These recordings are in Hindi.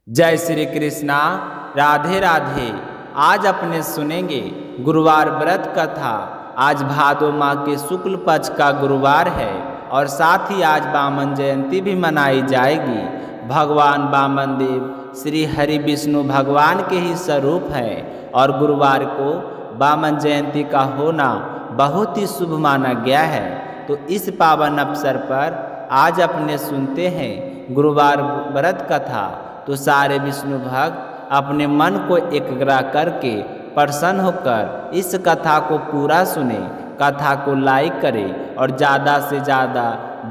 जय श्री कृष्णा। राधे राधे। आज अपने सुनेंगे गुरुवार व्रत कथा। आज भादो माह के शुक्ल पक्ष का गुरुवार है और साथ ही आज वामन जयंती भी मनाई जाएगी। भगवान वामन देव श्री हरि विष्णु भगवान के ही स्वरूप हैं और गुरुवार को वामन जयंती का होना बहुत ही शुभ माना गया है। तो इस पावन अवसर पर आज अपने सुनते हैं गुरुवार व्रत कथा। तो सारे विष्णु भक्त अपने मन को एकाग्र करके प्रसन्न होकर इस कथा को पूरा सुने, कथा को लाइक करें और ज़्यादा से ज़्यादा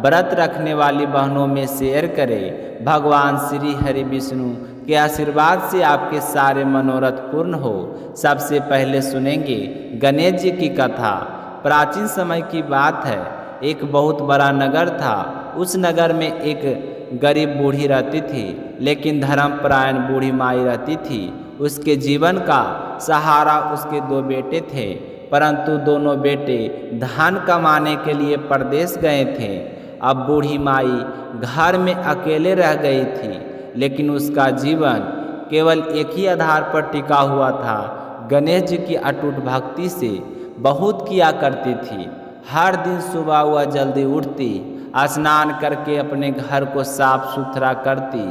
व्रत रखने वाली बहनों में शेयर करें। भगवान श्री हरि विष्णु के आशीर्वाद से आपके सारे मनोरथ पूर्ण हो। सबसे पहले सुनेंगे गणेश जी की कथा। प्राचीन समय की बात है, एक बहुत बड़ा नगर था। उस नगर में एक गरीब बूढ़ी रहती थी, लेकिन धर्मपरायण बूढ़ी माई रहती थी। उसके जीवन का सहारा उसके दो बेटे थे, परंतु दोनों बेटे धन कमाने के लिए परदेश गए थे। अब बूढ़ी माई घर में अकेले रह गई थी, लेकिन उसका जीवन केवल एक ही आधार पर टिका हुआ था, गणेश जी की अटूट भक्ति से बहुत किया करती थी। हर दिन सुबह वह जल्दी उठती, स्नान करके अपने घर को साफ सुथरा करती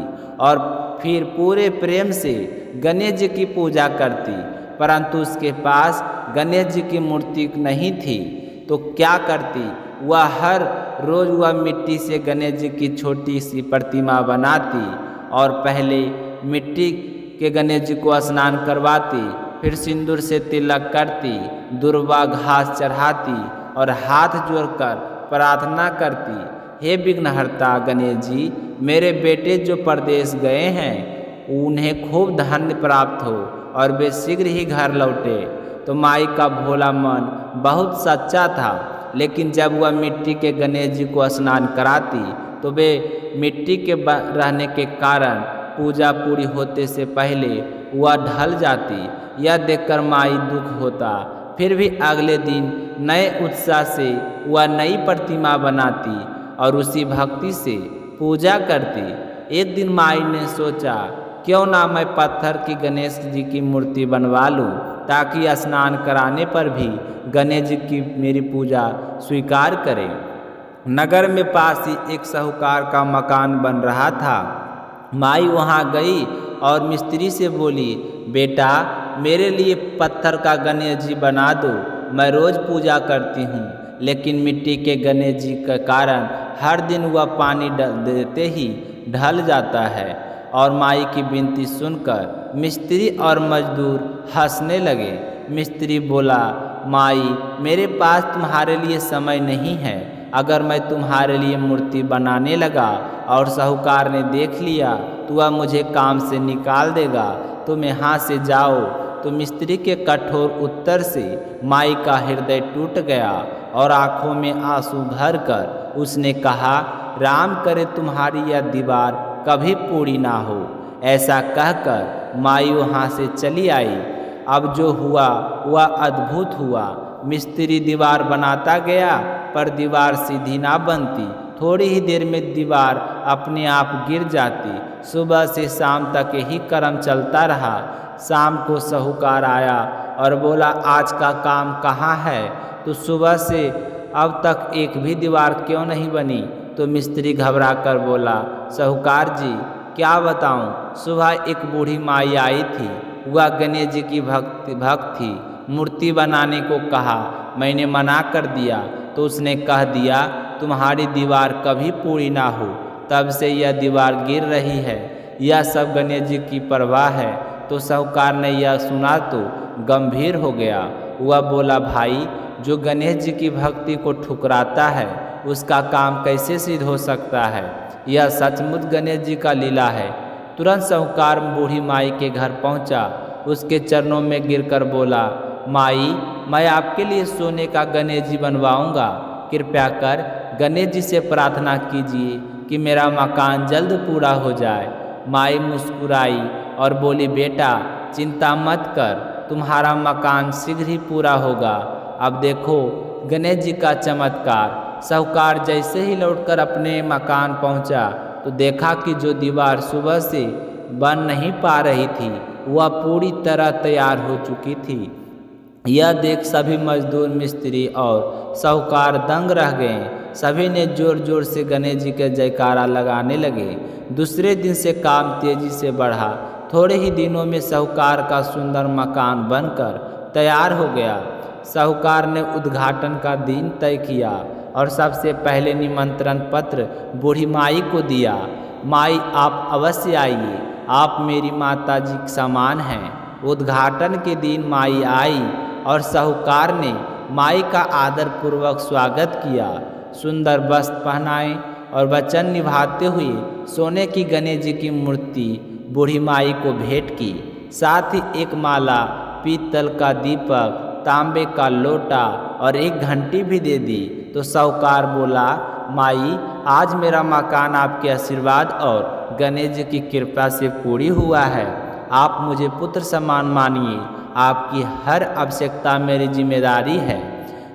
और फिर पूरे प्रेम से गणेश जी की पूजा करती। परंतु उसके पास गणेश जी की मूर्ति नहीं थी, तो क्या करती वह? हर रोज़ वह मिट्टी से गणेश जी की छोटी सी प्रतिमा बनाती और पहले मिट्टी के गणेश जी को स्नान करवाती, फिर सिंदूर से तिलक करती, दुर्वा घास चढ़ाती और हाथ जोड़कर प्रार्थना करती, हे विघ्नहर्ता गणेश जी, मेरे बेटे जो परदेश गए हैं उन्हें खूब धन प्राप्त हो और वे शीघ्र ही घर लौटे। तो माई का भोला मन बहुत सच्चा था, लेकिन जब वह मिट्टी के गणेश जी को स्नान कराती तो वे मिट्टी के रहने के कारण पूजा पूरी होते से पहले वह ढल जाती। यह देखकर माई दुख होता। फिर भी अगले दिन नए उत्साह से वह नई प्रतिमा बनाती और उसी भक्ति से पूजा करती। एक दिन माई ने सोचा, क्यों ना मैं पत्थर की गणेश जी की मूर्ति बनवा लूं, ताकि स्नान कराने पर भी गणेश जी की मेरी पूजा स्वीकार करें। नगर में पास ही एक साहूकार का मकान बन रहा था। माई वहां गई और मिस्त्री से बोली, बेटा मेरे लिए पत्थर का गणेश जी बना दो, मैं रोज़ पूजा करती हूँ, लेकिन मिट्टी के गणेश जी के कारण हर दिन वह पानी देते ही ढल जाता है। और माई की विनती सुनकर मिस्त्री और मजदूर हंसने लगे। मिस्त्री बोला, माई मेरे पास तुम्हारे लिए समय नहीं है। अगर मैं तुम्हारे लिए मूर्ति बनाने लगा और साहूकार ने देख लिया तो वह मुझे काम से निकाल देगा, तुम यहाँ से जाओ। तो मिस्त्री के कठोर उत्तर से माई का हृदय टूट गया और आंखों में आंसू भरकर उसने कहा, राम करे तुम्हारी यह दीवार कभी पूरी ना हो। ऐसा कहकर माई वहाँ से चली आई। अब जो हुआ वह अद्भुत हुआ। मिस्त्री दीवार बनाता गया, पर दीवार सीधी ना बनती। थोड़ी ही देर में दीवार अपने आप गिर जाती। सुबह से शाम तक यही क्रम चलता रहा। शाम को साहूकार आया और बोला, आज का काम कहाँ है? तो सुबह से अब तक एक भी दीवार क्यों नहीं बनी? तो मिस्त्री घबरा कर बोला, साहूकार जी क्या बताऊं, सुबह एक बूढ़ी माई आई थी, वह गणेश जी की भक्त थी। मूर्ति बनाने को कहा, मैंने मना कर दिया तो उसने कह दिया तुम्हारी दीवार कभी पूरी ना हो। तब से यह दीवार गिर रही है। यह सब गणेश जी की परवाह है। तो साहूकार ने यह सुना तो गंभीर हो गया। वह बोला, भाई जो गणेश जी की भक्ति को ठुकराता है उसका काम कैसे सिद्ध हो सकता है? यह सचमुच गणेश जी का लीला है। तुरंत साहूकार बूढ़ी माई के घर पहुंचा, उसके चरणों में गिरकर बोला, माई मैं आपके लिए सोने का गणेश जी बनवाऊंगा। कृपया कर गणेश जी से प्रार्थना कीजिए कि मेरा मकान जल्द पूरा हो जाए। माई मुस्कुराई और बोली, बेटा चिंता मत कर, तुम्हारा मकान शीघ्र ही पूरा होगा। अब देखो गणेश जी का चमत्कार। साहूकार जैसे ही लौटकर अपने मकान पहुंचा तो देखा कि जो दीवार सुबह से बन नहीं पा रही थी, वह पूरी तरह तैयार हो चुकी थी। यह देख सभी मजदूर, मिस्त्री और साहूकार दंग रह गए। सभी ने जोर जोर से गणेश जी के जयकारा लगाने लगे। दूसरे दिन से काम तेजी से बढ़ा। थोड़े ही दिनों में साहूकार का सुंदर मकान बनकर तैयार हो गया। साहूकार ने उद्घाटन का दिन तय किया और सबसे पहले निमंत्रण पत्र बूढ़ी माई को दिया। माई, आप अवश्य आइए, आप मेरी माता जी के समान हैं। उद्घाटन के दिन माई आई और साहूकार ने माई का आदर पूर्वक स्वागत किया। सुंदर वस्त्र पहनाए और वचन निभाते हुए सोने की गणेश जी की मूर्ति बूढ़ी माई को भेंट की। साथ ही एक माला, पीतल का दीपक, तांबे का लोटा और एक घंटी भी दे दी। तो साहूकार बोला, माई, आज मेरा मकान आपके आशीर्वाद और गणेश जी की कृपा से पूरी हुआ है। आप मुझे पुत्र समान मानिए, आपकी हर आवश्यकता मेरी जिम्मेदारी है।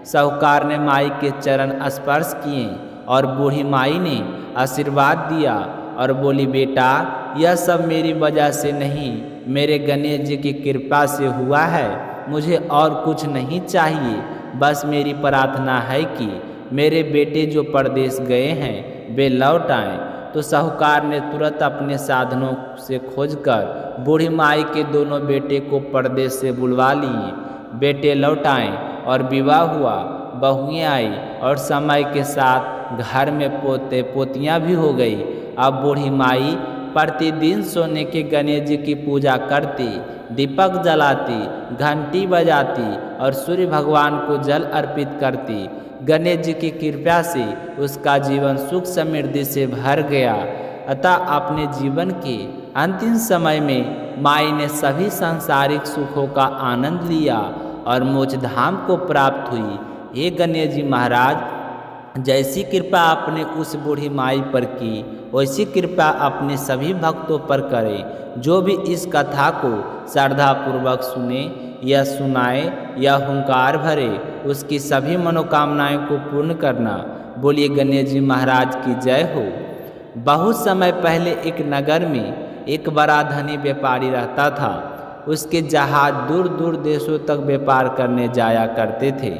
साहूकार ने माई के चरण स्पर्श किए और बूढ़ी माई ने आशीर्वाद दिया और बोली, बेटा, यह सब मेरी वजह से नहीं, मेरे गणेश जी की कृपा से हुआ है। मुझे और कुछ नहीं चाहिए, बस मेरी प्रार्थना है कि मेरे बेटे जो परदेश गए हैं वे लौट आएं। तो साहूकार ने तुरंत अपने साधनों से खोजकर बूढ़ी माई के दोनों बेटे को परदेश से बुलवा लिए। बेटे लौट आए और विवाह हुआ, बहुएं आई और समय के साथ घर में पोते पोतियां भी हो गई। अब बूढ़ी माई प्रतिदिन सोने के गणेश जी की पूजा करती, दीपक जलाती, घंटी बजाती और सूर्य भगवान को जल अर्पित करती। गणेश जी की कृपा से उसका जीवन सुख समृद्धि से भर गया। अतः अपने जीवन के अंतिम समय में माई ने सभी सांसारिक सुखों का आनंद लिया और मोक्ष धाम को प्राप्त हुई। हे गणेश जी महाराज, जैसी कृपा आपने उस बूढ़ी माई पर की, वैसी कृपा अपने सभी भक्तों पर करें। जो भी इस कथा को श्रद्धापूर्वक सुने या सुनाए या हुंकार भरे, उसकी सभी मनोकामनाएं को पूर्ण करना। बोलिए गणेश जी महाराज की जय हो। बहुत समय पहले एक नगर में एक बड़ा धनी व्यापारी रहता था। उसके जहाज दूर दूर देशों तक व्यापार करने जाया करते थे।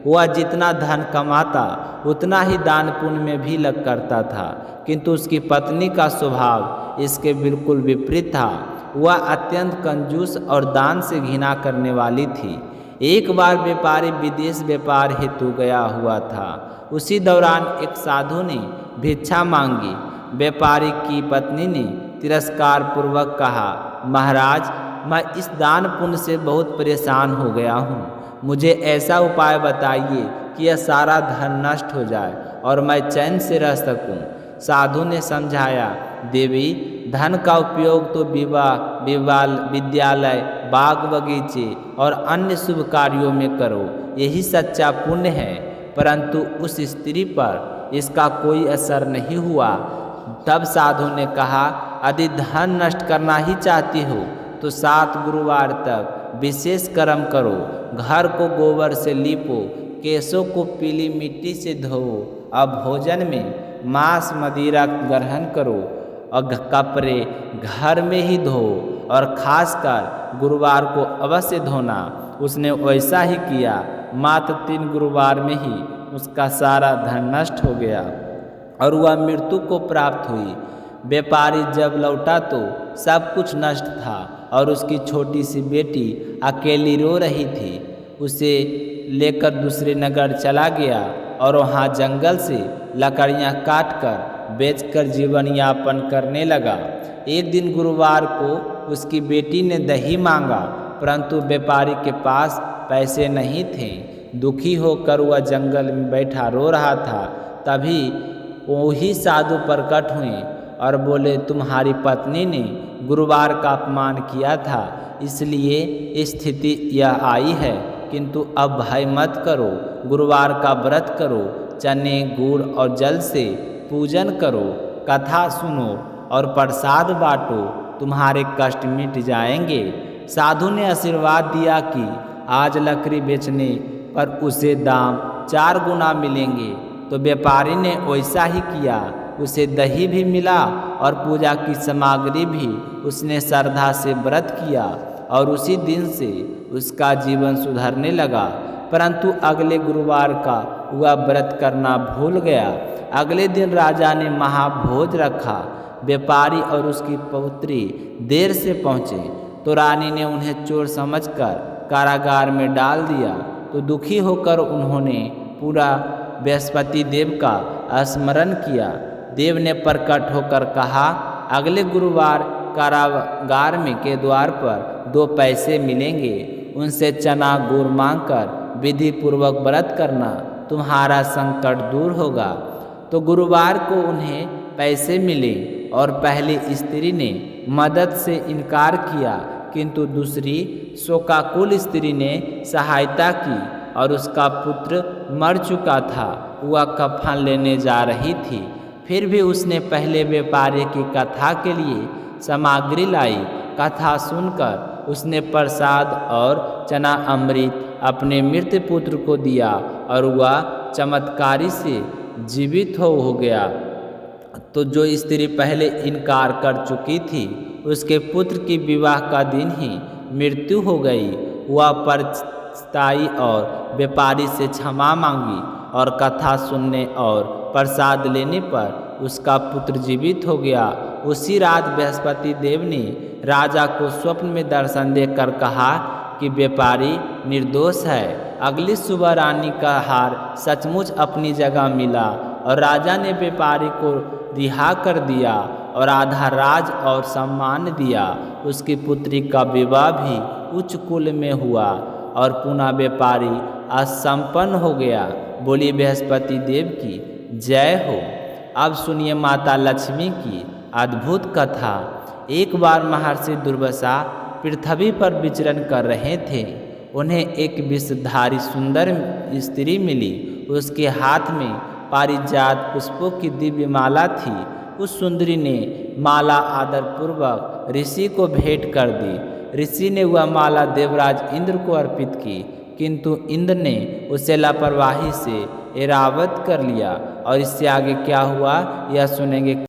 वह जितना धन कमाता उतना ही दान पुण्य में भी लग करता था, किंतु उसकी पत्नी का स्वभाव इसके बिल्कुल विपरीत था। वह अत्यंत कंजूस और दान से घृणा करने वाली थी। एक बार व्यापारी विदेश व्यापार हेतु गया हुआ था। उसी दौरान एक साधु ने भिक्षा मांगी। व्यापारी की पत्नी ने तिरस्कार पूर्वक कहा, महाराज, मैं इस दान पुण्य से बहुत परेशान हो गया हूँ। मुझे ऐसा उपाय बताइए कि यह सारा धन नष्ट हो जाए और मैं चैन से रह सकूं। साधु ने समझाया, देवी, धन का उपयोग तो विवाह, विद्यालय, बाग बगीचे और अन्य शुभ कार्यों में करो, यही सच्चा पुण्य है। परंतु उस स्त्री पर इसका कोई असर नहीं हुआ। तब साधु ने कहा, यदि धन नष्ट करना ही चाहती हो तो 7 गुरुवार तक विशेष कर्म करो। घर को गोबर से लीपो, केशों को पीली मिट्टी से धोओ और भोजन में मांस मदिरा ग्रहण करो और कपड़े घर में ही धो और खासकर गुरुवार को अवश्य धोना। उसने वैसा ही किया। मात्र 3 गुरुवार में ही उसका सारा धन नष्ट हो गया और वह मृत्यु को प्राप्त हुई। व्यापारी जब लौटा तो सब कुछ नष्ट था और उसकी छोटी सी बेटी अकेली रो रही थी। उसे लेकर दूसरे नगर चला गया और वहाँ जंगल से लकड़ियाँ काटकर बेचकर जीवन यापन करने लगा। एक दिन गुरुवार को उसकी बेटी ने दही मांगा, परंतु व्यापारी के पास पैसे नहीं थे। दुखी होकर वह जंगल में बैठा रो रहा था। तभी वही साधु प्रकट हुए और बोले, तुम्हारी पत्नी ने गुरुवार का अपमान किया था, इसलिए स्थिति यह आई है, किंतु अब भय मत करो। गुरुवार का व्रत करो, चने, गुड़ और जल से पूजन करो, कथा सुनो और प्रसाद बांटो, तुम्हारे कष्ट मिट जाएंगे। साधु ने आशीर्वाद दिया कि आज लकड़ी बेचने पर उसे दाम 4 गुना मिलेंगे। तो व्यापारी ने वैसा ही किया। उसे दही भी मिला और पूजा की सामग्री भी। उसने श्रद्धा से व्रत किया और उसी दिन से उसका जीवन सुधरने लगा। परंतु अगले गुरुवार का वह व्रत करना भूल गया। अगले दिन राजा ने महाभोज रखा। व्यापारी और उसकी पुत्री देर से पहुँचे तो रानी ने उन्हें चोर समझकर कारागार में डाल दिया। तो दुखी होकर उन्होंने पूरा बृहस्पति देव का स्मरण किया। देव ने प्रकट होकर कहा, अगले गुरुवार कारागार में के द्वार पर 2 पैसे मिलेंगे, उनसे चना गुड़ मांगकर विधि पूर्वक व्रत करना, तुम्हारा संकट दूर होगा। तो गुरुवार को उन्हें पैसे मिले और पहली स्त्री ने मदद से इनकार किया, किंतु दूसरी शोकाकुल स्त्री ने सहायता की और उसका पुत्र मर चुका था। वह कफन लेने जा रही थी, फिर भी उसने पहले व्यापारी की कथा के लिए सामग्री लाई। कथा सुनकर उसने प्रसाद और चना अमृत अपने मृत पुत्र को दिया और वह चमत्कारी से जीवित हो गया। तो जो स्त्री पहले इनकार कर चुकी थी, उसके पुत्र की विवाह का दिन ही मृत्यु हो गई। वह पछताई और व्यापारी से क्षमा मांगी और कथा सुनने और प्रसाद लेने पर उसका पुत्र जीवित हो गया। उसी रात बृहस्पति देव ने राजा को स्वप्न में दर्शन देकर कहा कि व्यापारी निर्दोष है। अगली सुबह रानी का हार सचमुच अपनी जगह मिला और राजा ने व्यापारी को रिहा कर दिया और आधा राज और सम्मान दिया। उसकी पुत्री का विवाह भी उच्च कुल में हुआ और पुनः व्यापारी असंपन्न हो गया। बोली बृहस्पति देव की जय हो। अब सुनिए माता लक्ष्मी की अद्भुत कथा। एक बार महर्षि दुर्वासा पृथ्वी पर विचरण कर रहे थे। उन्हें एक विषधारी सुंदर स्त्री मिली। उसके हाथ में पारिजात पुष्पों की दिव्य माला थी। उस सुंदरी ने माला आदरपूर्वक ऋषि को भेंट कर दी। ऋषि ने वह माला देवराज इंद्र को अर्पित की, किंतु इंद्र ने उसे लापरवाही से एरावत कर लिया। और इससे आगे क्या हुआ यह सुनेंगे।